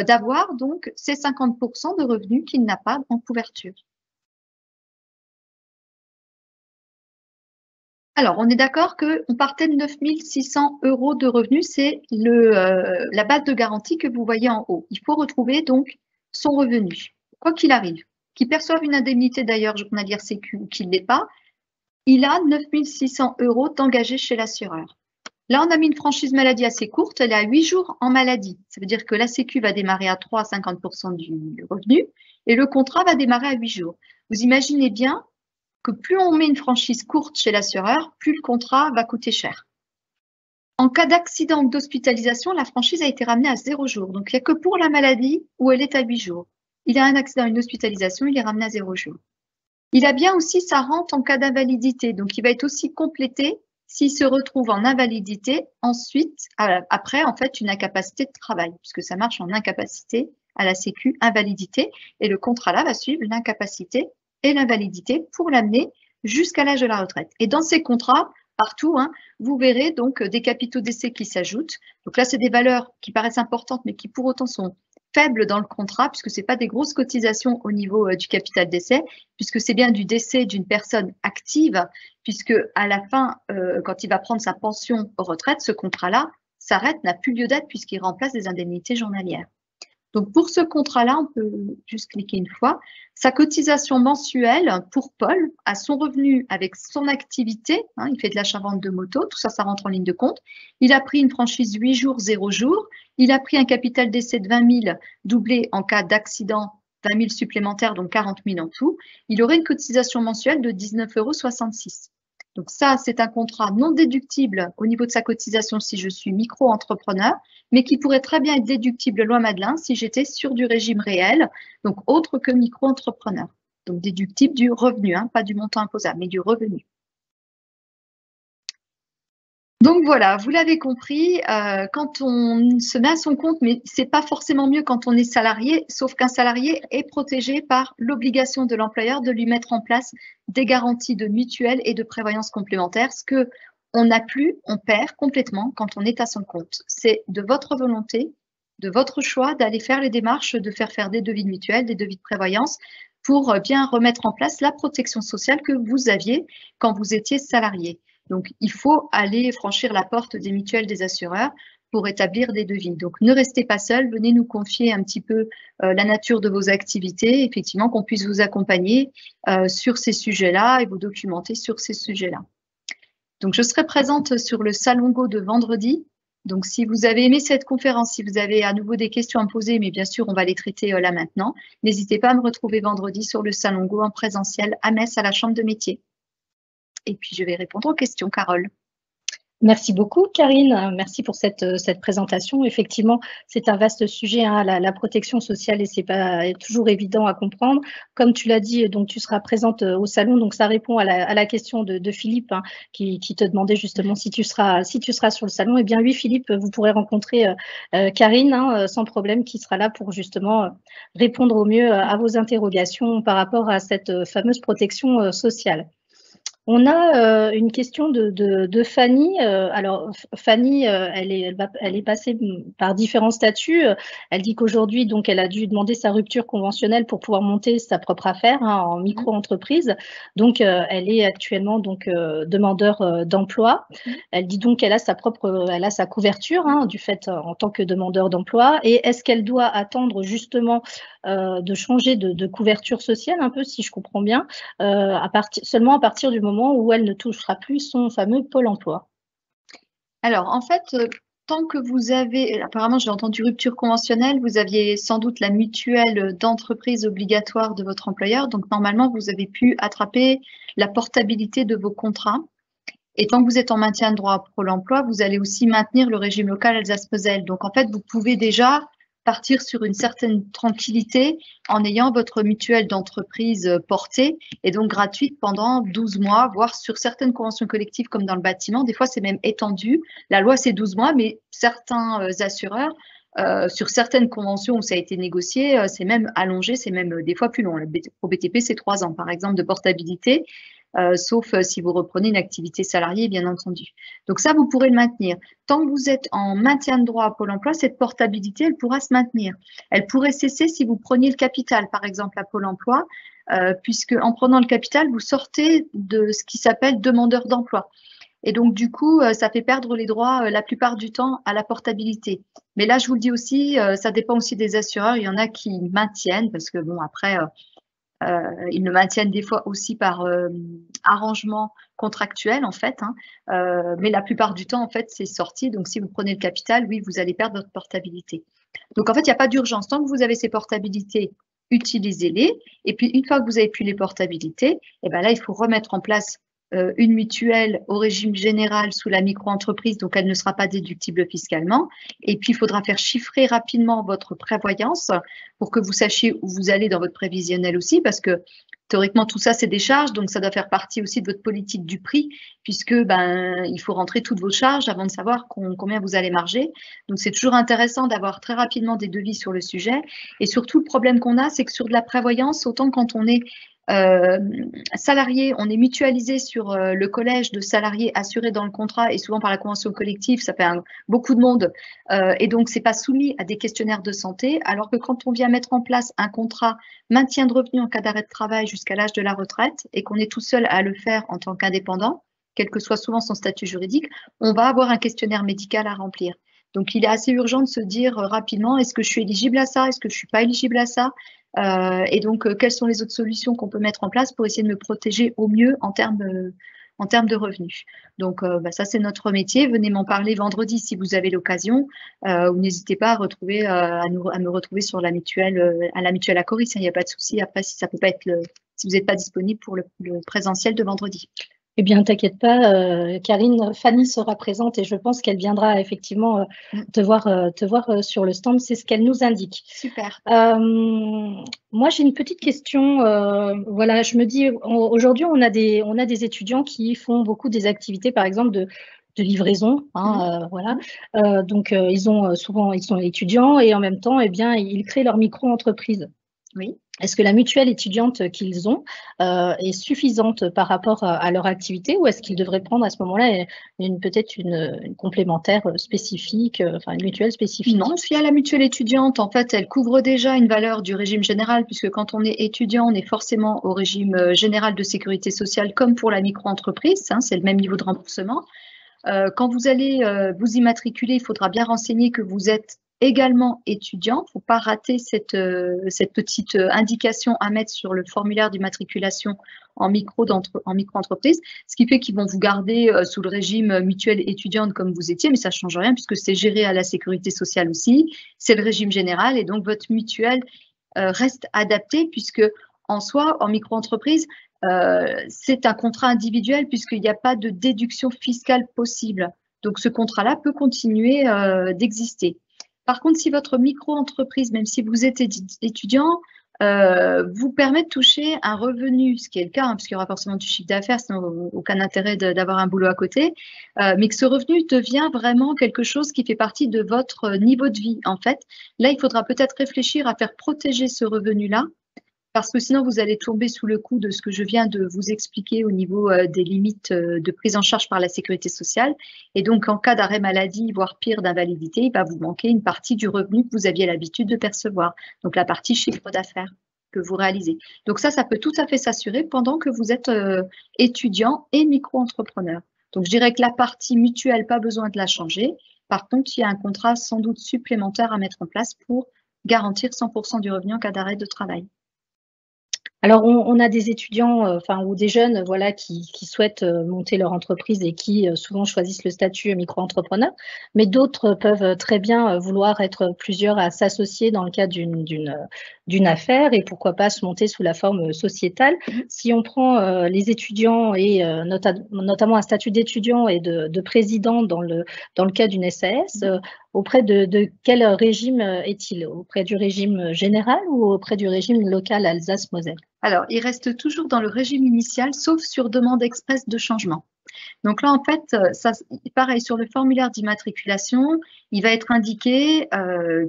d'avoir donc ces 50% de revenus qu'il n'a pas en couverture? Alors, on est d'accord qu'on partait de 9 600 € de revenus, c'est la base de garantie que vous voyez en haut. Il faut retrouver donc son revenu, quoi qu'il arrive. Qu'il perçoive une indemnité d'ailleurs journalière sécu ou qu'il ne l'ait pas, il a 9 600 € d'engagés chez l'assureur. Là, on a mis une franchise maladie assez courte, elle est à 8 jours en maladie. Ça veut dire que la sécu va démarrer à 3 à 50% du revenu et le contrat va démarrer à 8 jours. Vous imaginez bien que plus on met une franchise courte chez l'assureur, plus le contrat va coûter cher. En cas d'accident ou d'hospitalisation, la franchise a été ramenée à 0 jours. Donc, il n'y a que pour la maladie où elle est à 8 jours. Il a un accident, une hospitalisation, il est ramené à 0 jours. Il a bien aussi sa rente en cas d'invalidité. Donc, il va être aussi complété s'il se retrouve en invalidité. Ensuite, après, en fait, une incapacité de travail, puisque ça marche en incapacité à la Sécu, invalidité. Et le contrat là va suivre l'incapacité et l'invalidité pour l'amener jusqu'à l'âge de la retraite. Et dans ces contrats, partout, vous verrez donc des capitaux d'essai qui s'ajoutent. Donc là, c'est des valeurs qui paraissent importantes, mais qui pour autant sont faibles dans le contrat, puisque ce n'est pas des grosses cotisations au niveau du capital d'essai, puisque c'est bien du décès d'une personne active, puisque à la fin, quand il va prendre sa pension retraite, ce contrat-là s'arrête, n'a plus lieu d'être, puisqu'il remplace des indemnités journalières. Donc, pour ce contrat-là, on peut juste cliquer une fois. Sa cotisation mensuelle pour Paul, à son revenu avec son activité, il fait de l'achat-vente de moto, tout ça, ça rentre en ligne de compte. Il a pris une franchise 8 jours, 0 jours. Il a pris un capital d'essai de 20 000 doublé en cas d'accident, 20 000 supplémentaires, donc 40 000 en tout. Il aurait une cotisation mensuelle de 19,66 €. Donc ça, c'est un contrat non déductible au niveau de sa cotisation si je suis micro-entrepreneur, mais qui pourrait très bien être déductible loi Madelin si j'étais sur du régime réel, donc autre que micro-entrepreneur. Donc déductible du revenu, pas du montant imposable, mais du revenu. Donc voilà, vous l'avez compris, quand on se met à son compte, mais c'est pas forcément mieux quand on est salarié, sauf qu'un salarié est protégé par l'obligation de l'employeur de lui mettre en place des garanties de mutuelle et de prévoyance complémentaire. Ce que on n'a plus, on perd complètement quand on est à son compte. C'est de votre volonté, de votre choix d'aller faire les démarches, de faire des devis de mutuelle, des devis de prévoyance pour bien remettre en place la protection sociale que vous aviez quand vous étiez salarié. Donc, il faut aller franchir la porte des mutuelles des assureurs pour établir des devis. Donc, ne restez pas seul, venez nous confier un petit peu la nature de vos activités, effectivement, qu'on puisse vous accompagner sur ces sujets-là et vous documenter sur ces sujets-là. Donc, je serai présente sur le Salon Go de vendredi. Donc, si vous avez aimé cette conférence, si vous avez à nouveau des questions à me poser, mais bien sûr, on va les traiter là maintenant, n'hésitez pas à me retrouver vendredi sur le Salon Go en présentiel à Metz, à la Chambre de métier. Et puis, je vais répondre aux questions, Carole. Merci beaucoup, Karine. Merci pour cette présentation. Effectivement, c'est un vaste sujet, hein, la protection sociale, et c'est pas toujours évident à comprendre. Comme tu l'as dit, donc tu seras présente au salon, donc ça répond à la question de Philippe, hein, qui te demandait justement si tu seras sur le salon. Eh bien oui, Philippe, vous pourrez rencontrer Karine, hein, sans problème, qui sera là pour justement répondre au mieux à vos interrogations par rapport à cette fameuse protection sociale. On a une question de Fanny. Alors, Fanny, elle est passée par différents statuts. Elle dit qu'aujourd'hui, donc, elle a dû demander sa rupture conventionnelle pour pouvoir monter sa propre affaire, hein, en micro-entreprise. Donc, elle est actuellement donc demandeur d'emploi. Elle dit donc qu'elle a sa couverture, hein, du fait en tant que demandeur d'emploi. Et est-ce qu'elle doit attendre justement de changer de couverture sociale, un peu, si je comprends bien, seulement à partir du moment où elle ne touchera plus son fameux Pôle emploi? Alors, en fait, tant que vous avez, apparemment j'ai entendu rupture conventionnelle, vous aviez sans doute la mutuelle d'entreprise obligatoire de votre employeur, donc normalement vous avez pu attraper la portabilité de vos contrats. Et tant que vous êtes en maintien de droit à Pôle emploi, vous allez aussi maintenir le régime local Alsace-Moselle. Donc en fait, vous pouvez déjà partir sur une certaine tranquillité en ayant votre mutuelle d'entreprise portée et donc gratuite pendant 12 mois, voire sur certaines conventions collectives comme dans le bâtiment. Des fois, c'est même étendu. La loi, c'est 12 mois, mais certains assureurs, sur certaines conventions où ça a été négocié, c'est même allongé, c'est même des fois plus long. Au BTP, c'est 3 ans, par exemple, de portabilité. Sauf si vous reprenez une activité salariée, bien entendu. Donc ça, vous pourrez le maintenir. Tant que vous êtes en maintien de droit à Pôle emploi, cette portabilité, elle pourra se maintenir. Elle pourrait cesser si vous preniez le capital, par exemple, à Pôle emploi, puisque en prenant le capital, vous sortez de ce qui s'appelle demandeur d'emploi. Et donc, du coup, ça fait perdre les droits la plupart du temps à la portabilité. Mais là, je vous le dis aussi, ça dépend aussi des assureurs. Il y en a qui maintiennent, parce que bon, après, ils le maintiennent des fois aussi par arrangement contractuel, en fait, hein. Mais la plupart du temps, en fait, c'est sorti. Donc, si vous prenez le capital, oui, vous allez perdre votre portabilité. Donc, en fait, il n'y a pas d'urgence. Tant que vous avez ces portabilités, utilisez-les. Et puis, une fois que vous avez plus les portabilités, et ben là, il faut remettre en place une mutuelle au régime général sous la micro-entreprise, donc elle ne sera pas déductible fiscalement. Et puis, il faudra faire chiffrer rapidement votre prévoyance pour que vous sachiez où vous allez dans votre prévisionnel aussi, parce que théoriquement, tout ça, c'est des charges, donc ça doit faire partie aussi de votre politique du prix, puisque il faut rentrer toutes vos charges avant de savoir combien vous allez marger. Donc, c'est toujours intéressant d'avoir très rapidement des devis sur le sujet. Et surtout, le problème qu'on a, c'est que sur de la prévoyance, autant quand on est salarié, on est mutualisé sur le collège de salariés assurés dans le contrat et souvent par la convention collective, ça fait beaucoup de monde et donc c'est pas soumis à des questionnaires de santé, alors que quand on vient mettre en place un contrat maintien de revenus en cas d'arrêt de travail jusqu'à l'âge de la retraite et qu'on est tout seul à le faire en tant qu'indépendant, quel que soit souvent son statut juridique, on va avoir un questionnaire médical à remplir. Donc, il est assez urgent de se dire rapidement, est-ce que je suis éligible à ça? Est-ce que je ne suis pas éligible à ça? Et donc, quelles sont les autres solutions qu'on peut mettre en place pour essayer de me protéger au mieux en termes de revenus. Donc, ça, c'est notre métier. Venez m'en parler vendredi si vous avez l'occasion. Ou n'hésitez pas à me retrouver sur la mutuelle, à la mutuelle à Coris. Il n'y a pas de souci. Après, si ça peut pas être si vous n'êtes pas disponible pour le présentiel de vendredi. Eh bien, t'inquiète pas, Karine, Fanny sera présente et je pense qu'elle viendra effectivement te voir sur le stand. C'est ce qu'elle nous indique. Super. Moi, j'ai une petite question. Voilà, je me dis, aujourd'hui, on a des étudiants qui font beaucoup des activités, par exemple, de livraison, hein, voilà. Donc, ils sont étudiants et en même temps, eh bien, ils créent leur micro-entreprise. Oui. Est-ce que la mutuelle étudiante qu'ils ont est suffisante par rapport à leur activité ou est-ce qu'ils devraient prendre à ce moment-là peut-être une complémentaire spécifique, enfin une mutuelle spécifique? Non, s'il y a la mutuelle étudiante, en fait, elle couvre déjà une valeur du régime général, puisque quand on est étudiant, on est forcément au régime général de sécurité sociale, comme pour la micro-entreprise, hein, c'est le même niveau de remboursement. Quand vous allez vous immatriculer, il faudra bien renseigner que vous êtes également étudiant. Il ne faut pas rater cette petite indication à mettre sur le formulaire d'immatriculation en micro-entreprise, ce qui fait qu'ils vont vous garder sous le régime mutuelle étudiante comme vous étiez, mais ça ne change rien puisque c'est géré à la sécurité sociale aussi, c'est le régime général et donc votre mutuelle reste adaptée puisque en soi, en micro-entreprise, c'est un contrat individuel puisqu'il n'y a pas de déduction fiscale possible. Donc, ce contrat-là peut continuer d'exister. Par contre, si votre micro-entreprise, même si vous êtes étudiant, vous permet de toucher un revenu, ce qui est le cas, hein, puisqu'il y aura forcément du chiffre d'affaires, sinon aucun intérêt d'avoir un boulot à côté, mais que ce revenu devient vraiment quelque chose qui fait partie de votre niveau de vie, en fait. Là, il faudra peut-être réfléchir à faire protéger ce revenu-là, parce que sinon, vous allez tomber sous le coup de ce que je viens de vous expliquer au niveau des limites de prise en charge par la sécurité sociale. Et donc, en cas d'arrêt maladie, voire pire d'invalidité, il va vous manquer une partie du revenu que vous aviez l'habitude de percevoir. Donc, la partie chiffre d'affaires que vous réalisez. Donc, ça peut tout à fait s'assurer pendant que vous êtes étudiant et micro-entrepreneur. Donc, je dirais que la partie mutuelle, pas besoin de la changer. Par contre, il y a un contrat sans doute supplémentaire à mettre en place pour garantir 100% du revenu en cas d'arrêt de travail. Alors, on a des étudiants, ou des jeunes, voilà, qui souhaitent monter leur entreprise et qui souvent choisissent le statut micro-entrepreneur, mais d'autres peuvent très bien vouloir être plusieurs à s'associer dans le cadre d'une affaire et pourquoi pas se monter sous la forme sociétale. Si on prend les étudiants et notamment un statut d'étudiant et de président dans le cas d'une SAS, auprès de quel régime est-il? Auprès du régime général ou auprès du régime local Alsace-Moselle? Alors, il reste toujours dans le régime initial, sauf sur demande expresse de changement. Donc là, en fait, pareil, sur le formulaire d'immatriculation, il va être indiqué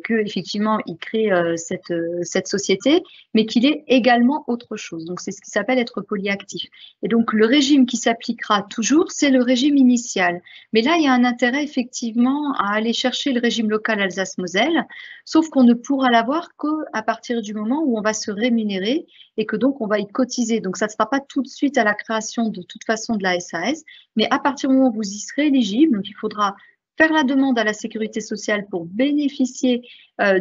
qu'effectivement, il crée cette société, mais qu'il est également autre chose. Donc, c'est ce qui s'appelle être polyactif. Et donc, le régime qui s'appliquera toujours, c'est le régime initial. Mais là, il y a un intérêt, effectivement, à aller chercher le régime local Alsace-Moselle, sauf qu'on ne pourra l'avoir qu'à partir du moment où on va se rémunérer et que donc, on va y cotiser. Donc, ça ne sera pas tout de suite à la création de toute façon de la SAS, mais à partir du moment où vous y serez éligible, donc il faudra faire la demande à la sécurité sociale pour bénéficier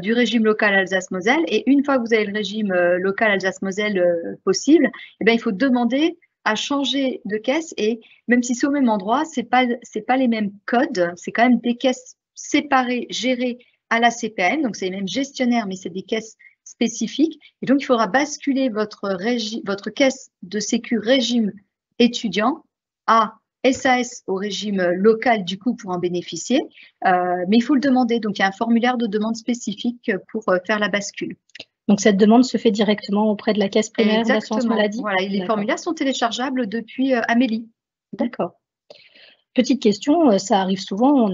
du régime local Alsace-Moselle. Et une fois que vous avez le régime local Alsace-Moselle possible, eh bien, il faut demander à changer de caisse. Et même si c'est au même endroit, ce n'est pas les mêmes codes. C'est quand même des caisses séparées, gérées à la CPN. Donc, c'est les mêmes gestionnaires, mais c'est des caisses spécifiques. Et donc, il faudra basculer votre caisse de sécu régime étudiant à SAS au régime local du coup pour en bénéficier, mais il faut le demander. Donc, il y a un formulaire de demande spécifique pour faire la bascule. Donc, cette demande se fait directement auprès de la caisse primaire d'assurance maladie? Voilà, et les formulaires sont téléchargeables depuis Amélie. D'accord. Petite question, ça arrive souvent,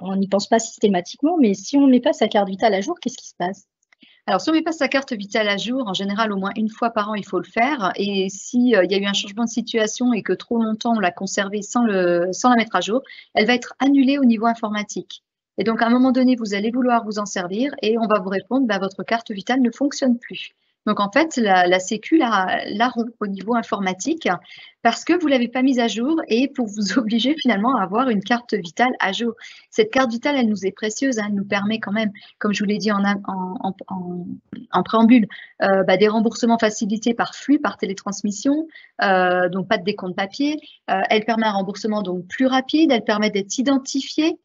on n'y pense pas systématiquement, mais si on ne met pas sa carte vitale à jour, qu'est-ce qui se passe? Alors, si on ne met pas sa carte vitale à jour, en général, au moins une fois par an, il faut le faire. Et s'il y a eu un changement de situation et que trop longtemps, on l'a conservée sans la mettre à jour, elle va être annulée au niveau informatique. Et donc, à un moment donné, vous allez vouloir vous en servir et on va vous répondre, votre carte vitale ne fonctionne plus. Donc, en fait, la Sécu la rompt au niveau informatique parce que vous ne l'avez pas mise à jour et pour vous obliger finalement à avoir une carte vitale à jour. Cette carte vitale, elle nous est précieuse, hein, elle nous permet quand même, comme je vous l'ai dit en préambule, des remboursements facilités par flux, par télétransmission, donc pas de décompte papier. Elle permet un remboursement donc plus rapide, elle permet d'être identifiée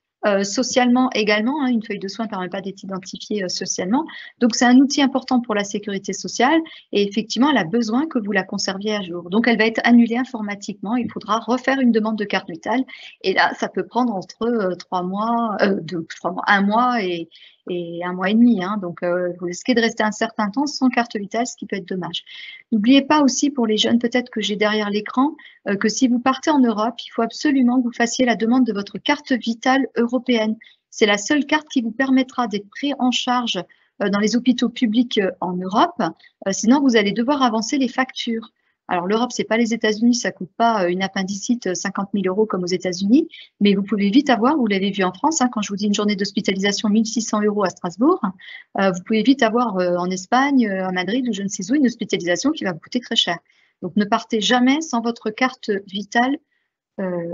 socialement également, hein, une feuille de soins ne permet pas d'être identifiée socialement. Donc, c'est un outil important pour la sécurité sociale et effectivement, elle a besoin que vous la conserviez à jour. Donc, elle va être annulée informatiquement. Il faudra refaire une demande de carte vitale et là, ça peut prendre entre 3 mois, 1 mois et et 1 mois et demi. Hein, donc, vous risquez de rester un certain temps sans carte vitale, ce qui peut être dommage. N'oubliez pas aussi pour les jeunes, peut-être que j'ai derrière l'écran, que si vous partez en Europe, il faut absolument que vous fassiez la demande de votre carte vitale européenne. C'est la seule carte qui vous permettra d'être pris en charge dans les hôpitaux publics en Europe. Sinon, vous allez devoir avancer les factures. Alors, l'Europe, ce n'est pas les États-Unis, ça ne coûte pas une appendicite 50 000 € comme aux États-Unis, mais vous pouvez vite avoir, vous l'avez vu en France, hein, quand je vous dis une journée d'hospitalisation 1 600 € à Strasbourg, vous pouvez vite avoir en Espagne, à Madrid ou je ne sais où, une hospitalisation qui va vous coûter très cher. Donc, ne partez jamais sans votre carte vitale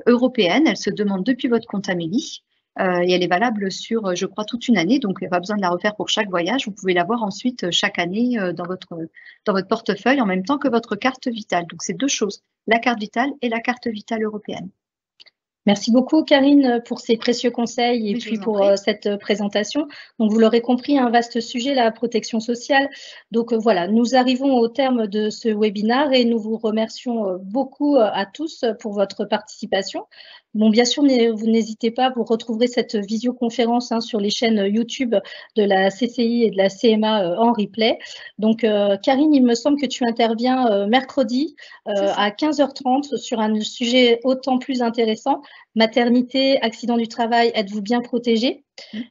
européenne. Elle se demande depuis votre compte Amélie. Et elle est valable sur, je crois, toute une année. Donc, il n'y a pas besoin de la refaire pour chaque voyage. Vous pouvez l'avoir ensuite chaque année dans votre portefeuille en même temps que votre carte vitale. Donc, c'est 2 choses, la carte vitale et la carte vitale européenne. Merci beaucoup, Karine, pour ces précieux conseils et puis pour cette présentation. Donc, vous l'aurez compris, un vaste sujet, la protection sociale. Donc, voilà, nous arrivons au terme de ce webinaire et nous vous remercions beaucoup à tous pour votre participation. Bon, bien sûr, vous n'hésitez pas, vous retrouverez cette visioconférence sur les chaînes YouTube de la CCI et de la CMA en replay. Donc, Karine, il me semble que tu interviens mercredi à 15h30 sur un sujet autant plus intéressant. Maternité, accident du travail, êtes-vous bien protégé?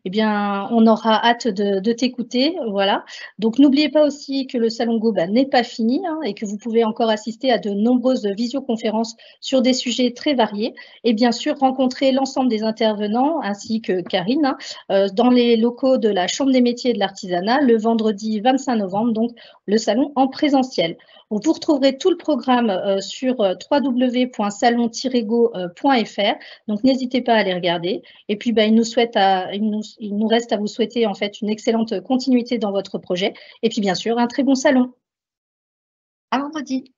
Eh bien, on aura hâte de t'écouter, voilà. Donc, n'oubliez pas aussi que le Salon Go n'est pas fini et que vous pouvez encore assister à de nombreuses visioconférences sur des sujets très variés et bien sûr rencontrer l'ensemble des intervenants ainsi que Karine dans les locaux de la Chambre des métiers et de l'artisanat le vendredi 25 novembre, donc le salon en présentiel. Vous retrouverez tout le programme sur www.salon-go.fr, donc n'hésitez pas à les regarder. Et puis, il nous reste à vous souhaiter en fait une excellente continuité dans votre projet et puis bien sûr un très bon salon. À vendredi.